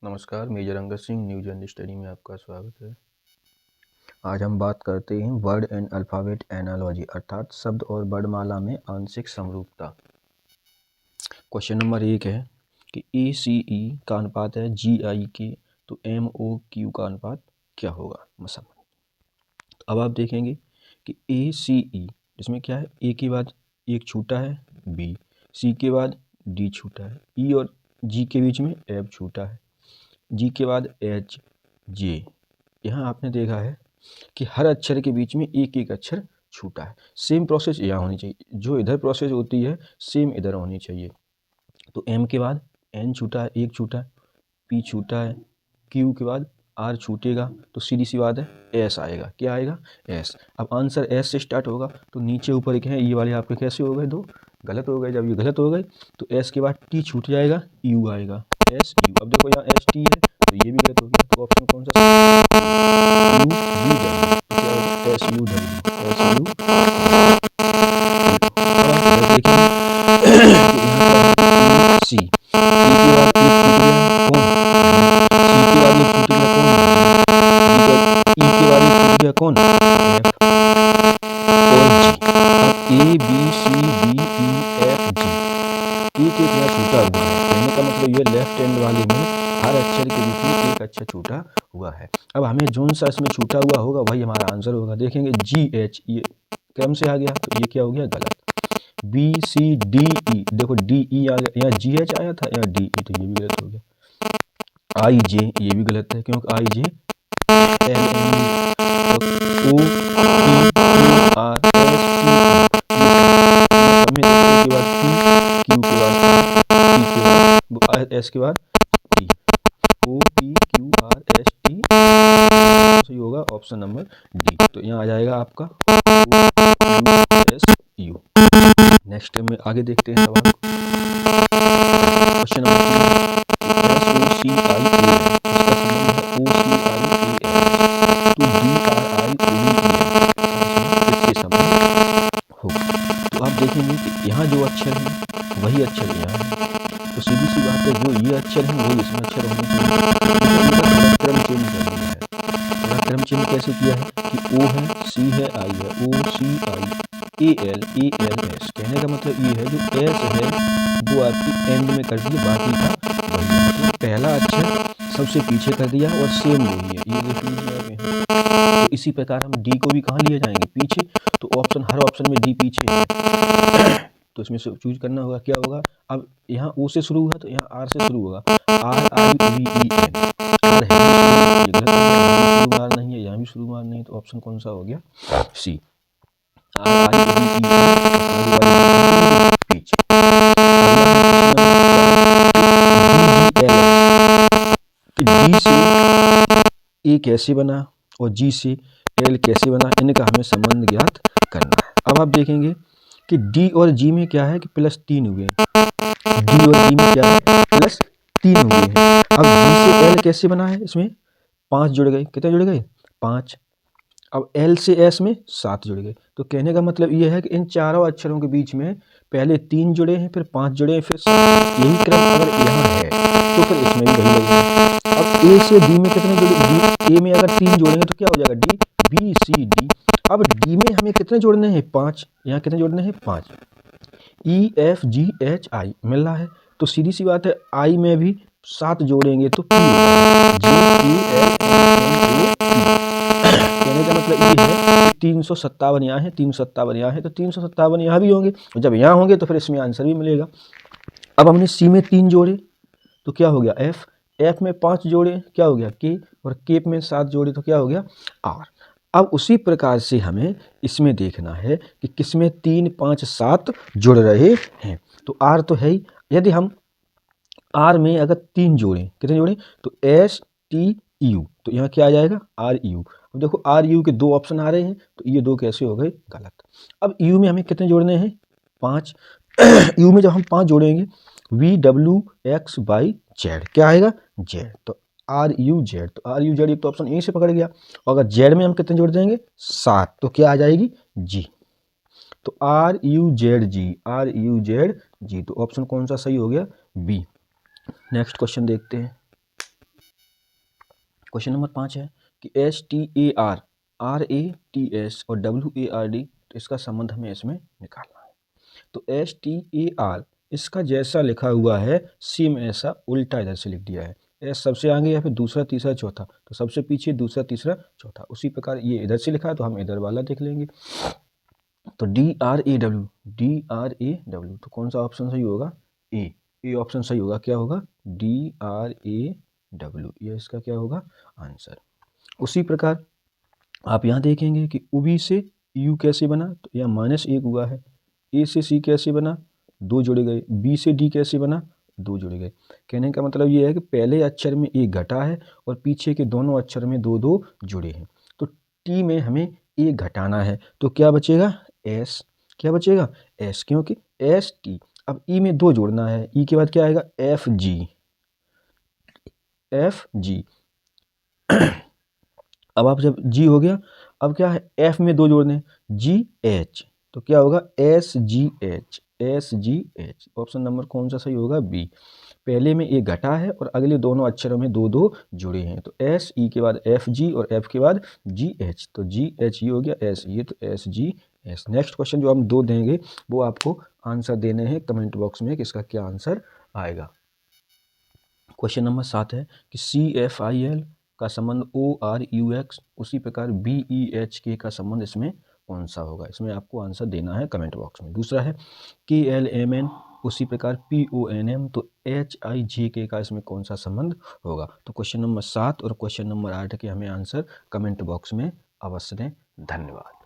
नमस्कार, major Angad Singh news and study में आपका स्वागत है। आज हम बात करते हैं वर्ड एंड अल्फ़ाबेट एनालॉजी अर्थात शब्द और वर्णमाला में आंशिक समरूपता। क्वेश्चन नंबर 1 है कि ACE का अनुपात है GI के, तो MOQ का अनुपात क्या होगा? तो अब आप देखेंगे कि ACE इसमें क्या है, A के बाद एक छूटा है B, C के बाद D छूटा है, E और G के बीच में F छूटा है, G के बाद H, J। यहाँ आपने देखा है कि हर अक्षर के बीच में एक एक अक्षर छूटा है। सेम प्रोसेस यहाँ होनी चाहिए, जो इधर प्रोसेस होती है सेम इधर होनी चाहिए। तो M के बाद N छूटा है, एक छूटा है, P छूटा है, Q के बाद R छूटेगा, तो सीधी सी बात है S आएगा। क्या आएगा? S। अब आंसर S से स्टार्ट होगा, तो नीचे ऊपर एक है, ये वाले आपके कैसे हो गए? दो गलत हो गए। जब ये गलत हो गए तो S के बाद T छूट जाएगा, U आएगा, S U। अब देखो यहाँ S T है तो ये भी गलत हो गया, तो ऑप्शन कौन सा? SU W। सी के बाद एक छूट गया, कौन? सी के बाद एक छूट गया, कौन? ई के बाद एक छूट गया, कौन? F और G। अब A B C D E F G एक एक यहाँ छूटा हुआ है, कहने का मतलब ये लेफ्ट हैंड वाले में हर अक्षर के बीच में एक अक्षर छूटा हुआ है। अब हमें जोन सा इसमें छूटा हुआ होगा वही हमारा आंसर होगा। देखेंगे GH ये क्रम से आ गया, तो ये क्या हो गया? गलत। B C D E, देखो D E आ गया, यहाँ GH आया था, यहाँ D E, तो ये भी गलत हो गया। I J ये भी गलत है, क्योंकि I J L N O P Q R S T Q के बाद S के बाद T, O P Q R S T, सही होगा ऑप्शन नंबर डी। तो यहाँ आ जाएगा आपका OUSU। नेक्स्ट में आगे देखते हैं सवाल। क्वेश्चन नंबर 3 तो आप देखेंगे कि यहाँ जो अक्षर है वही अक्षर यहाँ है, तो सीधी सी बात है जो ये अक्षर है वही इसमें अक्षर होने चाहिए। क्रम चेंज कर दिया है। क्रम चेंज कैसे किया है कि O है, C है, I है, O C I A L A L S। कहने का मतलब ये है जो S है वो आपकी एंड में कर दिया, बाकी का वही है। मतलब पहला अक्षर सबसे पीछे कर दिया और सेम वही है, ये देख लीजिए। तो इसी प्रकार हम D को भी कहाँ लिए जाएंगे? पीछे। तो ऑप्शन हर ऑप्शन में D पीछे है, तो इसमें से चूज करना होगा। क्या होगा? अब यहाँ O से शुरू हुआ तो यहाँ R से शुरू होगा, RIVEN। R है शुरू नहीं है, यहाँ भी शुरू मार नहीं है, तो ऑप्शन कौन सा हो गया? C। D से A कैसे बना और G से L कैसे बना, इनका हमें संबंध ज्ञात करना है। अब आप देखेंगे कि D और G में क्या है कि +3 हुए। D और G में क्या है? +3 हुए हैं। अब G से L कैसे बना है? इसमें 5 जुड़ गए। कितने जुड़ गए? 5। अब L से S में 7 जुड़ गए। तो कहने का मतलब ये है कि इन चारों अक्षरों के बीच में पहले 3 जुड़े हैं, फिर 5 जुड़े हैं, फिर 7। यही क्रम अगर यहाँ है तो फिर इसमें भी वही लगेगा। अब A से D में कितने जुड़े? A में अगर 3 जोड़ेंगे तो क्या हो जाएगा? D B C D। अब D में हमें कितने जोड़ने हैं? 5। यहाँ कितने जोड़ने हैं? 5। E F G H I मिल रहा है, तो सीधी सी बात है I में भी 7 जोड़ेंगे तो P J Q L M N O P। कहने का मतलब ये है 357 यहाँ है, 357 यहाँ है, तो 357 यहाँ भी होंगे, और जब यहाँ होंगे तो फिर इसमें आंसर भी मिलेगा। अब हमने C में 3 जोड़े तो क्या हो गया? F। F में 5 जोड़े क्या हो गया? K। और K में 7 जोड़े तो क्या हो गया? R। अब उसी प्रकार से हमें इसमें देखना है कि किसमें 3 5 7 जुड़ रहे हैं। तो R तो है ही। यदि हम R में अगर 3 जोड़ें, कितने जोड़ें? तो S T U, तो यहाँ क्या आ जाएगा? RU। अब देखो RU के 2 ऑप्शन आ रहे हैं, तो ये 2 कैसे हो गए? गलत। अब U में हमें कितने जोड़ने हैं? 5। U में जब हम 5 जोड़ेंगे VWXY Z, क्या आएगा? Z। तो RUZ, तो RUZ एक तो ऑप्शन ए से पकड़ गया। और अगर Z में हम कितने जोड़ देंगे? 7, तो क्या आ जाएगी? G। तो RUZG, तो ऑप्शन कौन सा सही हो गया? बी। नेक्स्ट क्वेश्चन देखते हैं। क्वेश्चन नंबर 5 है कि STAR, RATS और WARD, तो इसका संबंध हमें इसमें निकालना है। तो STAR इसका जैसा लिखा हुआ है सेम ऐसा उल्टा इधर से लिख दिया है। एस सबसे आगे या फिर दूसरा तीसरा चौथा, तो सबसे पीछे दूसरा तीसरा चौथा, उसी प्रकार ये इधर से लिखा है तो हम इधर वाला देख लेंगे। तो DRAW, तो कौन सा ऑप्शन सही होगा? ए ऑप्शन सही होगा। क्या होगा? DRAW, ये इसका क्या होगा आंसर। उसी प्रकार आप यहाँ देखेंगे कि उबी से यू कैसे बना, तो यहाँ -1 हुआ है। ए से सी कैसे बना, 2 जोड़े गए। बी से डी कैसे बना, 2 जोड़े गए। कहने का मतलब ये है कि पहले अक्षर में एक घटा है और पीछे के दोनों अक्षर में 2 जुड़े हैं। तो टी में हमें एक घटाना है, तो क्या बचेगा? एस। क्या बचेगा? एस, क्योंकि एस टी। अब ई में 2 जोड़ना है, ई के बाद क्या आएगा? F G. F G. अब आप जब जी हो गया, अब क्या है? एफ में 2 जोड़ने, जी एच, तो क्या होगा? S G H. S G H, option number कौन सा सही होगा? बी। पहले में एक घटा है और अगले दोनों अक्षरों में 2 जुड़े हैं, तो एस ई के बाद एफ जी और एफ के बाद जी एच, तो जी एच ये हो गया एस, ये तो S G S. Next question जो हम 2 देंगे वो आपको आंसर देने हैं कमेंट बॉक्स में कि इसका क्या आंसर आएगा। क्वेश्चन नंबर 7 है कि CFIL का संबंध ORUX, उसी प्रकार BEHK का संबंध इसमें कौन सा होगा? इसमें आपको आंसर देना है कमेंट बॉक्स में। दूसरा है KLMN, उसी प्रकार PONM, तो HIJK का इसमें कौन सा संबंध होगा? तो क्वेश्चन नंबर 7 और क्वेश्चन नंबर 8 के हमें आंसर कमेंट बॉक्स में अवश्य दें। धन्यवाद।